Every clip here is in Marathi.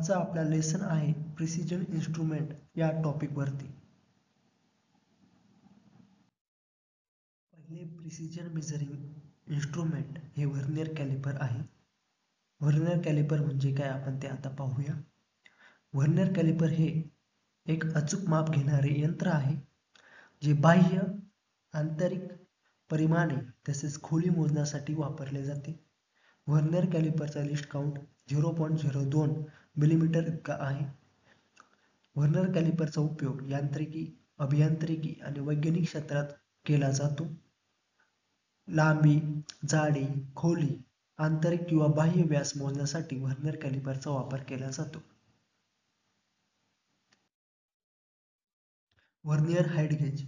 आजचा आपला लेसन आहे प्रिसिजन इन्स्ट्रुमेंट या टॉपिक वरती. पहिले प्रिसिजन मेजरिंग इन्स्ट्रुमेंट हे व्हर्नियर कॅलिपर आहे. व्हर्नियर कॅलिपर म्हणजे काय आपण ते आता पाहूया. व्हर्नियर कॅलिपर हे एक अचूक माप घेणारे यंत्र आहे जे बाह्य, आंतरिक परिमाणे तसेच खोली मोजण्यासाठी वापरले जाते. व्हर्नियर कॅलिपरचा लिस्ट काउंट 0.02 मिलीमीटर इतका आहे. व्हर्नियर कॅलिपरचा उपयोग यांत्रिकी, अभियांत्रिकी आणि वैज्ञानिक क्षेत्रात केला जातो. लांबी, जाडी, खोली, आंतरिक किंवा बाह्य व्यास मोजण्यासाठी व्हर्नियर कॅलिपरचा वापर केला जातो. व्हर्नियर हाईट गेज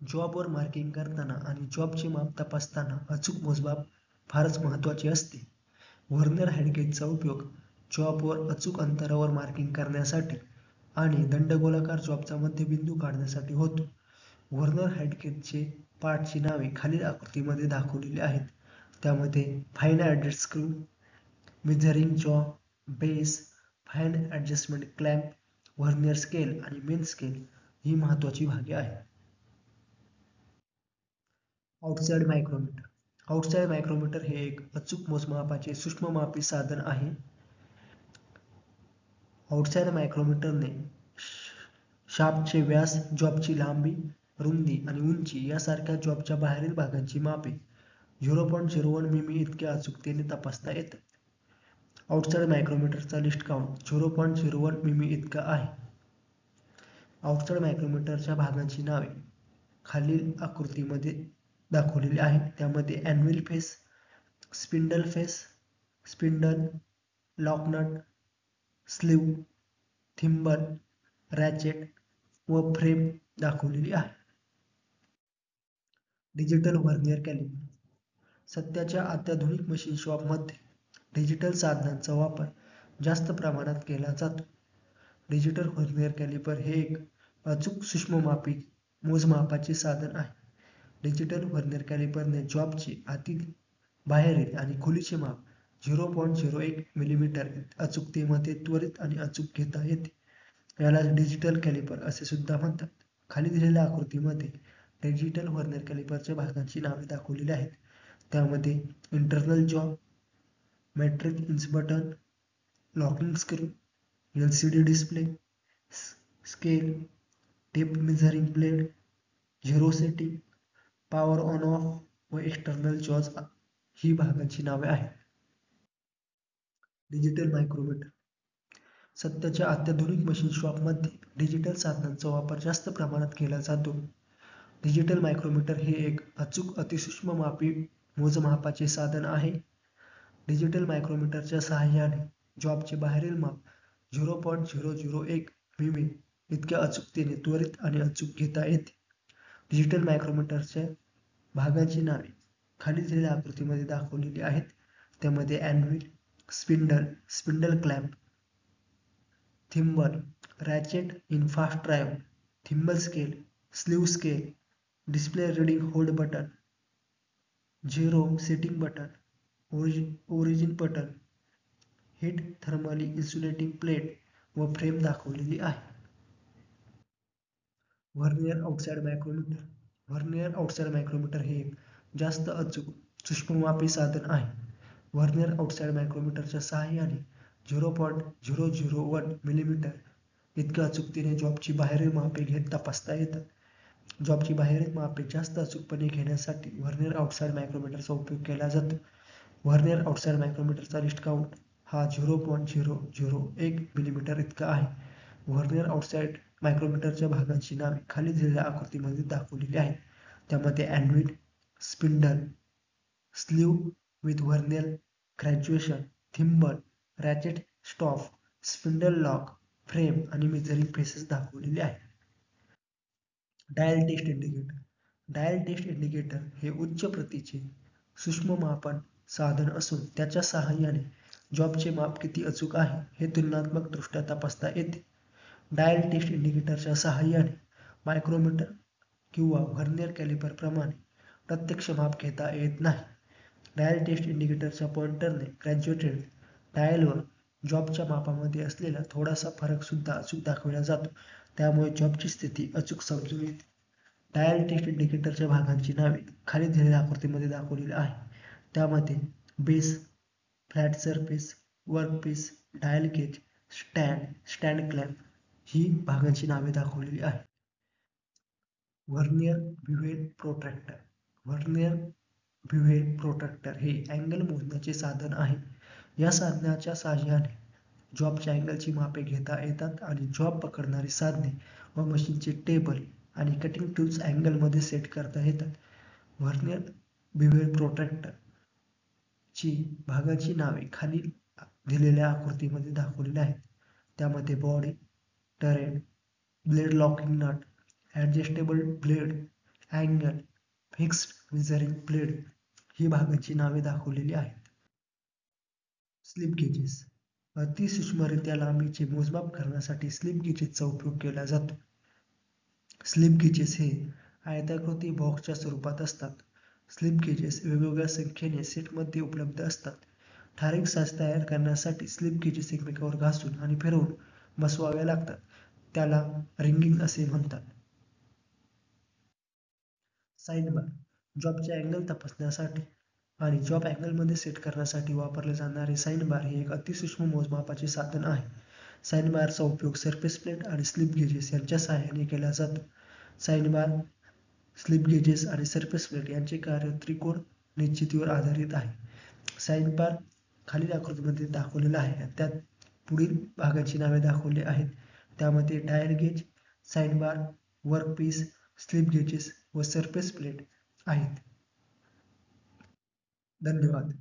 जॉबवर मार्किंग करताना आणि जॉबचे माप तपासताना अचूक मोजमाप फारच महत्त्वाचे असते. व्हर्नियर हाईट गेजचा उपयोग जॉबवर अचूक अंतरावर मार्किंग करण्यासाठी आणि दंडगोलाकार जॉबचा मध्यबिंदू काढण्यासाठी होतो. व्हर्नियर हाईट गेजचे पार्टची नावे खालील आकृतीमध्ये दाखवलेली आहेत. त्यामध्ये फाईन ॲडजस्ट स्क्रू, मेजरिंग जॉ, base, fine adjustment clamp, vernier scale आणि मेन स्केल ही महत्त्वाची भागे आहेत. Outside micrometre. आउटसाइड मायक्रोमीटर हे एक अचूक मोजमापाचे सूक्ष्ममापी साधन आहे. आउटसाइड मायक्रोमीटरने शाफ्टचे व्यास, जॉबची लांबी, रुंदी आणि उंची यासारख्या जॉबच्या बाहेरील भागांची मापे 0.01 मिमी इतक्या अचूकतेने तपासता येतात. आउटसाइड मायक्रोमीटरचा लिस्ट काउंट 0.01 मिमी इतका आहे. आउटसाइड मायक्रोमीटरच्या भागांची नावे खालील आकृतीमध्ये दाखवलेली आहेत. त्यामध्ये anvil face, spindle face, spindle, locknut, sleeve, thimble, ratchet व फ्रेम दाखवलेली आहे. Digital vernier calliper. सध्याच्या अत्याधुनिक मशीन शॉपमध्ये डिजिटल साधनांचा वापर जास्त प्रमाणात केला जातो. डिजिटल व्हर्नियर कॅलिपर हे एक अचूक सूक्ष्ममापी मोजमापाचे साधन आहे. डिजिटल व्हर्नियर कॅलिपरने जॉबचे आतील, बाहेरील आणि खोलीचे माप 0.01 मिलीमीटर अचूकतेमध्ये त्वरित आणि अचूक घेता येते. याला डिजिटल कॅलिपर असे सुद्धा म्हणतात. खाली दिलेल्या आकृतीमध्ये डिजिटल व्हर्नियर कॅलिपरच्या भागांची नावे दाखवलेली आहेत. त्यामध्ये internal jaw, metric inch button, locking screw, LCD display, scale, tape measuring blade, zero setting, power on off व एक्सटर्नल जॉज ही भागांची नावे आहेत. Digital micrometer. सध्याच्या अत्याधुनिक मशीन शॉपमध्ये डिजिटल साधनांचा वापर जास्त प्रमाणात केला जातो. डिजिटल मायक्रोमीटर हे एक अचूक अतिसूक्ष्म मापी मोजमापाचे साधन आहे. डिजिटल मायक्रोमीटरच्या सहाय्याने जॉबचे बाहेरील माप 0.001 मिमी इतक्या अचूकतेने त्वरित आणि अचूक घेता येते. डिजिटल मायक्रोमीटरच्या भागांची नावे खाली दिलेल्या आकृतीमध्ये दाखवलेली आहेत. त्यामध्ये anvil, spindle, spindle clamp, thimble, ratchet in fast drive, thimble scale, sleeve scale, display reading hold button, zero setting button, origin button, heat thermally insulating plate व फ्रेम दाखवलेली आहे. Vernier outside micrometer. Vernier outside micrometer हे एक जास्त अचूक सूक्ष्ममापी साधन आहे. व्हर्नियर आउटसाइड मायक्रोमीटरच्या सहाय्याने 0.001 मिलीमीटर इतक्या अचूकतेने जॉबची बाहेरील मापे तपासता येतात. जॉबची बाहेरील मापे जास्त अचूकपणे घेण्यासाठी व्हर्नियर आउटसाइड मायक्रोमीटरचा उपयोग केला जातो. व्हर्नियर आउटसाइड मायक्रोमीटरचा लिस्ट काउंट हा 0.001 मिलीमीटर इतका आहे. व्हर्नियर आउटसाइड मायक्रोमीटरच्या भागांची नावे खाली दिलेल्या आकृतीमध्ये दाखवलेली आहेत. त्यामध्ये anvil, spindle, sleeve with vernier graduation, thimble, ratchet stop, spindle lock, frame आणि मेजरिंग फेसेस दाखवलेले आहेत. Dial test indicator. Dial test indicator हे उच्च प्रतीचे सूक्ष्ममापन साधन असून त्याच्या सहाय्याने जॉबचे माप किती अचूक आहे हे तुलनात्मक दृष्ट्या तपासता येते. डायल टेस्ट इंडिकेटरच्या सहाय्याने मायक्रोमीटर किंवा व्हर्नियर कॅलिपर प्रमाणे प्रत्यक्ष माप घेता येत नाही. डायल टेस्ट इंडिकेटरच्या पॉइंटरने ग्रॅज्युएटेड डायलवर जॉबच्या मापामध्ये असलेला थोडासा फरक सुद्धा अचूक दाखवला जातो, त्यामुळे जॉबची स्थिती अचूक समजून येते. डायल टेस्ट इंडिकेटरच्या भागांची नावे खाली दिलेल्या आकृतीमध्ये दाखवलेली आहे. त्यामध्ये base, flat surface, workpiece, dial gauge, stand clamp ही भागांची नावे दाखवलेली आहेत. Vernier bevel protractor. Vernier bevel protractor हे अँगल मोजण्याचे साधन आहे. या साधनाच्या साहाय्याने जॉबच्या अँगलची मापे घेता येतात आणि जॉब पकडणारी साधने व मशीनचे टेबल आणि कटिंग टूल्स अँगलमध्ये सेट करता येतात. व्हर्नियर ब्युहेल प्रोट्रॅक्टर ची भागाची नावे खाली दिलेल्या आकृतीमध्ये दाखवलेली आहेत. त्यामध्ये body, turret, blade locking nut, adjustable blade, angle, fixed measuring blade ही भागांची नावे दाखवलेली आहेत. Slip gauges. अतिसूक्ष्मरित्या लांबीचे मोजमाप करण्यासाठी स्लिप गेजेसचा उपयोग केला जातो. स्लिप गेजेस हे आयताकृती बॉक्सच्या स्वरूपात असतात. स्लिप गेजेस वेगवेगळ्या संख्येने सेटमध्ये उपलब्ध असतात. ठराविक साइज तयार करण्यासाठी स्लिप गेजेस एकमेकांवर घासून आणि फिरवून बसवाव्या लागतात. त्याला रिंगिंग असे म्हणतात. Sine bar. जॉबचे अँगल तपासण्यासाठी आणि जॉब अँगलमध्ये सेट करण्यासाठी वापरले जाणारे साइन बार हे एक अतिसूक्ष्म मोजमापाचे साधन आहे. साइन बारचा उपयोग सरफेस प्लेट आणि स्लिप गेजेस यांच्या सहाय्याने केला जातो. साइन बार, स्लिप गेजेस आणि सरफेस प्लेट यांचे कार्य त्रिकोण निश्चितीवर आधारित आहे. साइन बार खालील आकृतीमध्ये दाखवलेला आहे. त्यात पुढील भागांची नावे दाखवली आहेत. त्यामध्ये dial gauge, sine bar, workpiece, slip gauges व सरफेस प्लेट आहेत. धन्यवाद.